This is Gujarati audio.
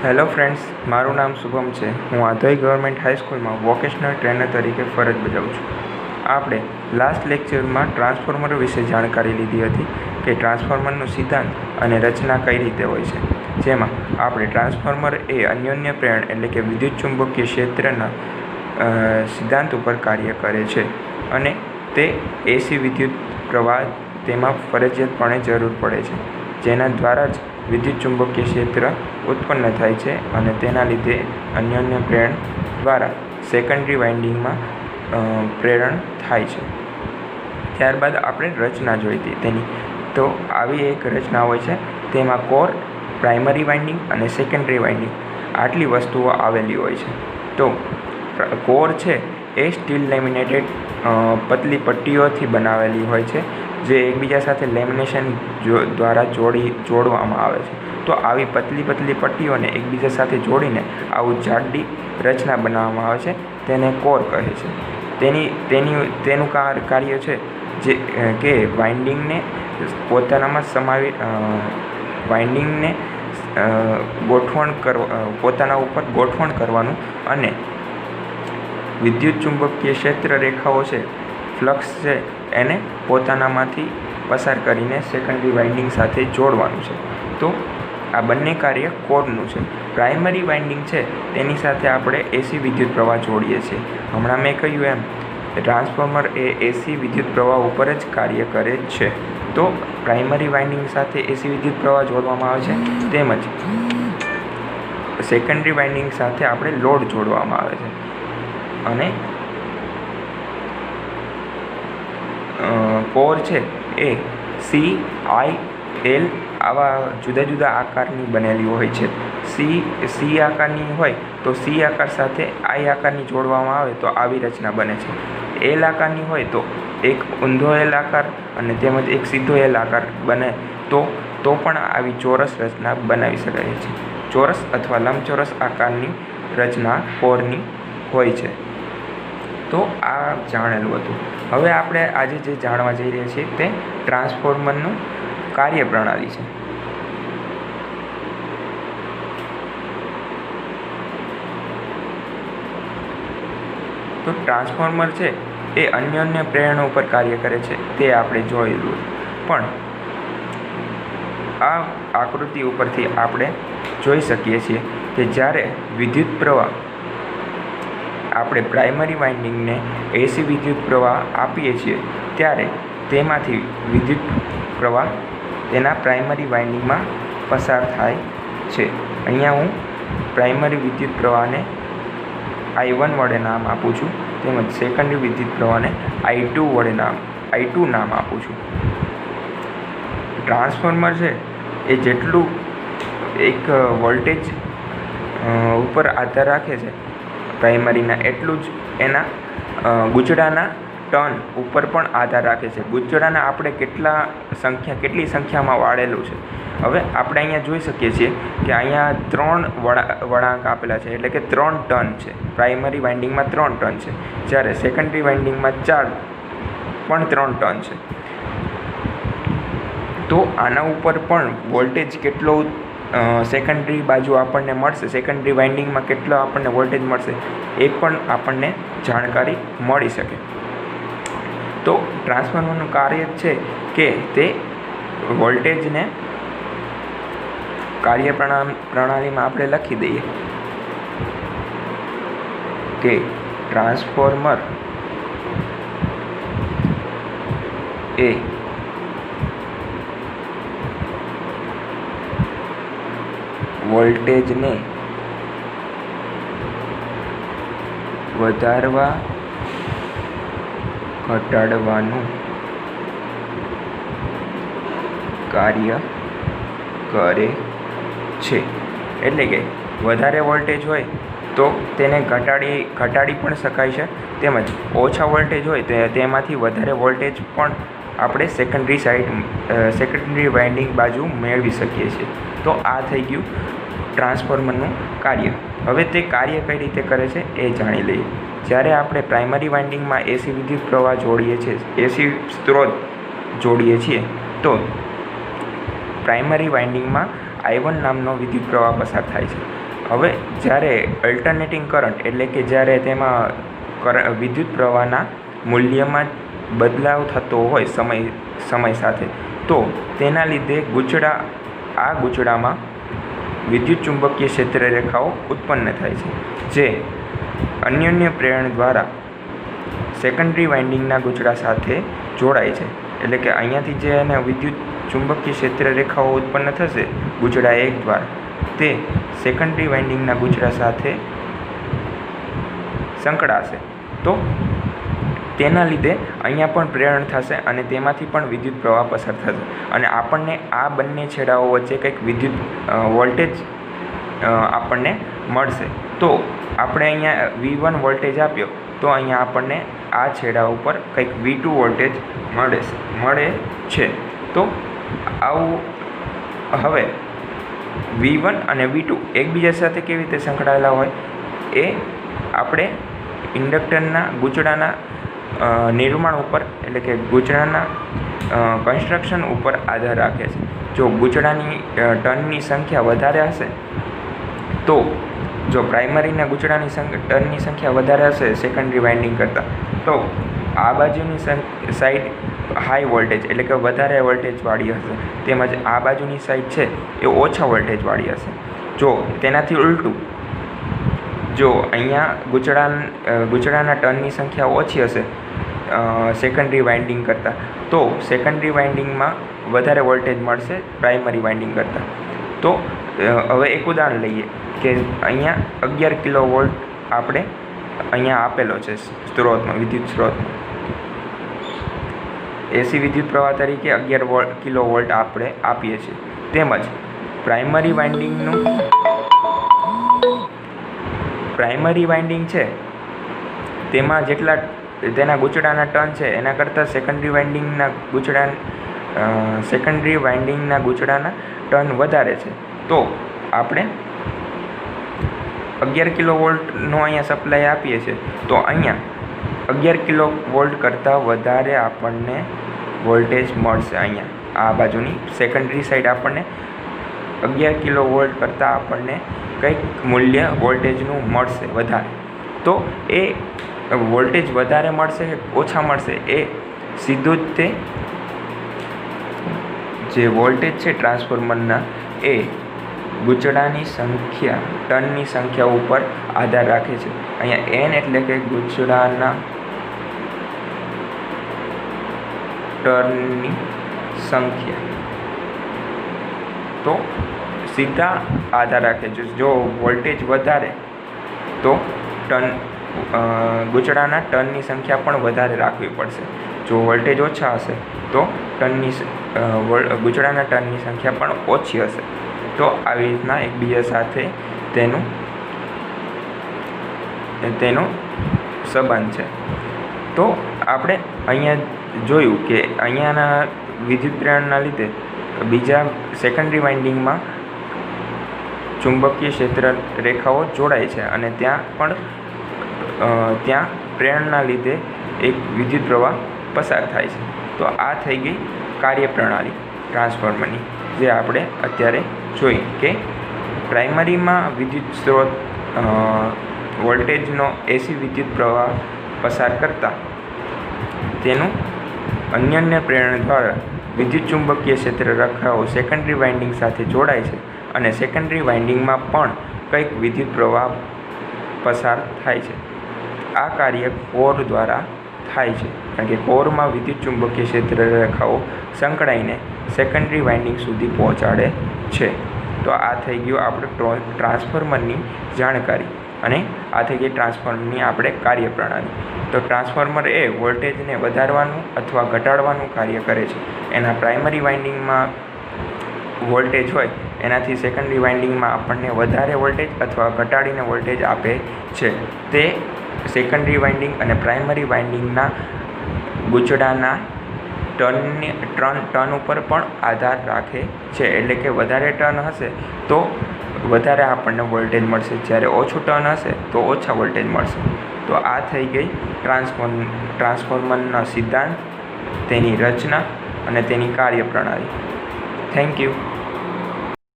હેલો ફ્રેન્ડ્સ, મારું નામ શુભમ છે. હું આધોઈ ગવર્મેન્ટ હાઈસ્કૂલમાં વોકેશનલ ટ્રેનર તરીકે ફરજ બજાવું છું. આપણે લાસ્ટ લેક્ચરમાં ટ્રાન્સફોર્મર વિશે જાણકારી લીધી હતી કે ટ્રાન્સફોર્મરનો સિદ્ધાંત અને રચના કઈ રીતે હોય છે. જેમાં આપણે ટ્રાન્સફોર્મર એ અન્યોન્ય પ્રેરણ એટલે કે વિદ્યુત ચુંબકીય ક્ષેત્રના સિદ્ધાંત ઉપર કાર્ય કરે છે અને તે એસી વિદ્યુત પ્રવાહ તેમાં ફરજિયાતપણે જરૂર પડે છે, જેના દ્વારા જ વિદ્યુત ચુંબકીય ક્ષેત્ર ઉત્પન્ન થાય છે અને તેના લીધે અન્યોન્ય પ્રેરણ દ્વારા સેકન્ડરી વાઇન્ડિંગમાં પ્રેરણ થાય છે. ત્યારબાદ આપણે રચના જોઈ હતી તેની. તો આવી એક રચના હોય છે, તેમાં કોર, પ્રાઇમરી વાઇન્ડિંગ અને સેકન્ડરી વાઇન્ડિંગ આટલી વસ્તુઓ આવેલી હોય છે. તો કોર છે એ સ્ટીલ લેમિનેટેડ પતલી પટ્ટીઓથી બનાવેલી હોય છે, જે એકબીજા સાથે લેમિનેશન દ્વારા જોડવામાં આવે છે. તો આવી પતલી પટ્ટીઓને એકબીજા સાથે જોડીને આવું જાડી રચના બનાવવામાં આવે છે, તેને કોર કહે છે. તેનું કાર્ય છે જે કે વાઇન્ડિંગને પોતાના ઉપર ગોઠવણ કરવાનું અને વિદ્યુત ચુંબકીય ક્ષેત્ર રેખાઓ છે, ફ્લક્સ છે, એને પોતાનામાંથી પસાર કરીને સેકન્ડરી વાઇન્ડિંગ સાથે જોડવાનું છે. તો આ બંને કાર્ય કોરનું છે. પ્રાઇમરી વાઇન્ડિંગ છે તેની સાથે આપણે એસી વિદ્યુત પ્રવાહ જોડીએ છીએ. હમણાં મેં કહ્યું એમ ટ્રાન્સફોર્મર એ એસી વિદ્યુત પ્રવાહ ઉપર જ કાર્ય કરે છે. તો પ્રાઇમરી વાઇન્ડિંગ સાથે એસી વિદ્યુત પ્રવાહ જોડવામાં આવે છે, તેમજ સેકન્ડરી વાઇન્ડિંગ સાથે આપણે લોડ જોડવામાં આવે છે. અને કોર છે એ સી, આઈ, એલ આવા જુદા જુદા આકારની બનેલી હોય છે. સી આકારની હોય તો સી આકાર સાથે આઈ આકારની જોડવામાં આવે તો આવી રચના બને છે. એલ આકારની હોય તો એક ઊંધો એલ આકાર અને તેમજ એક સીધો એલ આકાર બને તો પણ આવી ચોરસ રચના બનાવી શકાય છે. ચોરસ અથવા લંબચોરસ આકારની રચના કોરની હોય છે. તો આ જાણેલું હતું. હવે આપણે આજે જે જાણવા જઈ રહ્યા છીએ તે ટ્રાન્સફોર્મરનું કાર્યપ્રણાલી છે. તો ટ્રાન્સફોર્મર છે એ અન્યોન્ય પ્રેરણા ઉપર કાર્ય કરે છે, તે આપણે જોયેલું. પણ આ આકૃતિ ઉપરથી આપણે જોઈ શકીએ છીએ કે જ્યારે વિદ્યુત પ્રવાહ આપણે પ્રાઇમરી વાઇન્ડિંગને એસી વિદ્યુત પ્રવાહ આપીએ છીએ ત્યારે તેમાંથી વિદ્યુત પ્રવાહ તેના પ્રાઇમરી વાઇન્ડિંગમાં પસાર થાય છે. અહીંયા હું પ્રાઇમરી વિદ્યુત પ્રવાહને I1 વડે નામ આપું છું, તેમજ સેકન્ડરી વિદ્યુત પ્રવાહને I2 નામ આપું છું. ટ્રાન્સફોર્મર છે એ જેટલું એક વોલ્ટેજ ઉપર આધાર રાખે છે પ્રાઇમરીના, એટલું જ એના ગુચડાના ટર્ન ઉપર પણ આધાર રાખે છે. ગુચડાના આપણે કેટલી સંખ્યામાં વાળેલું છે. હવે આપણે અહીંયા જોઈ શકીએ છીએ કે અહીંયા 3 વળાંક આપેલા છે, એટલે કે 3 ટર્ન છે. પ્રાઇમરી વાઇન્ડિંગમાં 3 ટર્ન છે, જ્યારે સેકન્ડરી વાઇન્ડિંગમાં 3 ટર્ન છે. તો આના ઉપર પણ વોલ્ટેજ કેટલો સેકન્ડરી બાજુ આપણને મળશે, સેકન્ડરી વાઇન્ડિંગમાં કેટલો આપણને વોલ્ટેજ મળશે એ પણ આપણને જાણકારી મળી શકે. તો ટ્રાન્સફોર્મરનું કાર્ય છે કે તે વોલ્ટેજને કાર્યપ્રણાલીમાં આપણે લખી દઈએ કે ટ્રાન્સફોર્મર એ વોલ્ટેજને વધારવા ઘટાડવાનું કાર્ય કરે છે. એટલે કે વધારે વોલ્ટેજ હોય તો તેને ઘટાડી પણ શકાય છે, તેમજ ઓછા વોલ્ટેજ હોય તો તેમાંથી વધારે વોલ્ટેજ પણ આપણે સેકન્ડરી વાઇન્ડિંગ બાજુ મેળવી શકીએ છીએ. તો આ થઈ ગયું ટ્રાન્સફોર્મરનું કાર્ય. હવે તે કાર્ય કઈ રીતે કરે છે એ જાણી લઈએ. જ્યારે આપણે પ્રાઇમરી વાઇન્ડિંગમાં એસી વિદ્યુત પ્રવાહ જોડીએ છીએ, એસી સ્ત્રોત જોડીએ છીએ, તો પ્રાઇમરી વાઇન્ડિંગમાં I1 નામનો વિદ્યુત પ્રવાહ પસાર થાય છે હવે જ્યારે અલ્ટરનેટિંગ કરંટ એટલે કે જ્યારે તેમાં વિદ્યુત પ્રવાહના મૂલ્યમાં બદલાવ થતો હોય સમય સાથે, તો તેના લીધે ગૂંચળામાં વિદ્યુત ચુંબકીય ક્ષેત્ર રેખાઓ ઉત્પન્ન થાય છે, જે અન્યોન્ય પ્રેરણ દ્વારા સેકન્ડરી વાઇન્ડિંગના ગૂંચળા સાથે જોડાય છે. એટલે કે અહીંયાથી જે એને વિદ્યુત ચુંબકીય ક્ષેત્ર રેખાઓ ઉત્પન્ન થશે ગૂંચળા 1 દ્વારા, તે સેકન્ડરી વાઇન્ડિંગના ગૂંચળા સાથે સંકળાશે. તો તેના લીધે અહીંયા પણ પ્રેરણ થશે અને તેમાંથી પણ વિદ્યુત પ્રવાહ પસાર થશે અને આપણને આ બંને છેડાઓ વચ્ચે કંઈક વિદ્યુત વોલ્ટેજ આપણને મળશે. તો આપણે અહીંયા V1 વોલ્ટેજ આપ્યો, તો અહીંયા આપણને આ છેડા ઉપર કંઈક V2 વોલ્ટેજ મળે છે. તો આવું હવે V1 અને V2 એકબીજા સાથે કેવી રીતે સંકળાયેલા હોય એ આપણે ઇન્ડક્ટરના ગૂંચળાના નિર્માણ ઉપર એટલે કે ગૂંચળાના કન્સ્ટ્રક્શન ઉપર આધાર રાખે છે. જો ગૂંચળાની ટર્નની સંખ્યા વધારે હશે, તો જો પ્રાઇમરીના ગૂંચળાની ટર્નની સંખ્યા વધારે હશે સેકન્ડરી વાઇન્ડિંગ કરતાં, તો આ બાજુની સાઈડ હાઈ વોલ્ટેજ એટલે કે વધારે વોલ્ટેજવાળી હશે, તેમજ આ બાજુની સાઈડ છે એ ઓછા વોલ્ટેજવાળી હશે. જો તેનાથી ઉલટું, જો અહીંયા ગૂંચળાના ટર્નની સંખ્યા ઓછી હશે સેકન્ડરી વાઇન્ડિંગ કરતાં, તો સેકન્ડરી વાઇન્ડિંગમાં વધારે વોલ્ટેજ મળશે પ્રાઇમરી વાઇન્ડિંગ કરતાં. તો હવે એક ઉદાહરણ લઈએ કે અહીંયા 11 કિલો વોલ્ટ આપણે અહીંયા આપેલો છે સ્ત્રોતમાં, વિદ્યુત સ્ત્રોતમાં એસી વિદ્યુત પ્રવાહ તરીકે 11 કિલો વોલ્ટ આપણે આપીએ છીએ. તેમજ પ્રાઇમરી વાઇન્ડિંગ છે તેમાં જેટલા તેના ગૂંચળાના ટર્ન છે એના કરતાં સેકન્ડરી વાઇન્ડિંગના ગૂંચળાના ટર્ન વધારે છે. તો આપણે 11 કિલો વોલ્ટનો અહીંયા સપ્લાય આપીએ છીએ, તો અહીંયા 11 કિલો વોલ્ટ કરતાં વધારે આપણને વોલ્ટેજ મળશે. અહીંયા આ બાજુની સેકન્ડરી સાઈડ આપણને 11 કિલો વોલ્ટ કરતાં આપણને કંઈક મૂલ્ય વોલ્ટેજનું મળશે વધારે. તો એ વોલ્ટેજ વધારે મળશે કે ઓછા મળશે એ સીધું જ તે જે વોલ્ટેજ છે ટ્રાન્સફોર્મરના એ ગૂંચળાની સંખ્યા ટર્નની સંખ્યા ઉપર આધાર રાખે છે. અહીંયા N એટલે કે ગૂંચળાના ટર્નની સંખ્યા, તો સીધા આધાર રાખે છે. જો વોલ્ટેજ વધારે તો ગૂંચળાના ટર્નની સંખ્યા પણ વધારે રાખવી પડશે. જો વોલ્ટેજ ઓછા હશે તો ગૂંચળાના ટર્નની સંખ્યા પણ ઓછી હશે. તો આવી રીતના એકબીજા સાથે તેનો સંબંધ છે. તો આપણે અહીંયા જોયું કે અહીંયાના વિદ્યુત પ્રેરણના લીધે બીજા સેકન્ડરી વાઇન્ડિંગમાં ચુંબકીય ક્ષેત્ર રેખાઓ જોડાય છે અને ત્યાં પ્રેરણના લીધે એક વિદ્યુત પ્રવાહ પસાર થાય છે. તો આ થઈ ગઈ કાર્યપ્રણાલી ટ્રાન્સફોર્મરની, જે આપણે અત્યારે જોઈ કે પ્રાઇમરીમાં વિદ્યુત સ્ત્રોત વોલ્ટેજનો એસી વિદ્યુત પ્રવાહ પસાર કરતાં તેનું અન્યોન્ય પ્રેરણ દ્વારા વિદ્યુત ચુંબકીય ક્ષેત્ર રેખાઓ સેકન્ડરી વાઇન્ડિંગ સાથે જોડાય છે અને સેકન્ડરી વાઇન્ડિંગમાં પણ કંઈક વિદ્યુત પ્રવાહ પસાર થાય છે. આ કાર્ય કોર દ્વારા થાય છે, કારણ કે કોરમાં વિદ્યુત ચુંબકીય ક્ષેત્ર રેખાઓ સંકળાઈને સેકન્ડરી વાઇન્ડિંગ સુધી પહોંચાડે છે. તો આ થઈ ગયું આપણે ટ્રાન્સફોર્મરની જાણકારી અને આ થઈ ગઈ ટ્રાન્સફોર્મરની આપણે કાર્યપ્રણાલી. તો ટ્રાન્સફોર્મર એ વોલ્ટેજને વધારવાનું અથવા ઘટાડવાનું કાર્ય કરે છે. એના પ્રાઇમરી વાઇન્ડિંગમાં વોલ્ટેજ હોય એનાથી સેકન્ડરી વાઇન્ડિંગમાં આપણને વધારે વોલ્ટેજ અથવા ઘટાડીને વોલ્ટેજ આપે છે. તે સેકન્ડરી વાઇન્ડિંગ અને પ્રાઇમરી વાઇન્ડિંગના ગૂંચળાના ટર્ન ઉપર પણ આધાર રાખે છે. એટલે કે વધારે ટર્ન હશે તો વધારે આપણને વોલ્ટેજ મળશે, જ્યારે ઓછું ટર્ન હશે તો ઓછા વોલ્ટેજ મળશે. તો આ થઈ ગઈ ટ્રાન્સફોર્મરનો સિદ્ધાંત, તેની રચના અને તેની કાર્યપ્રણાલી. Thank you.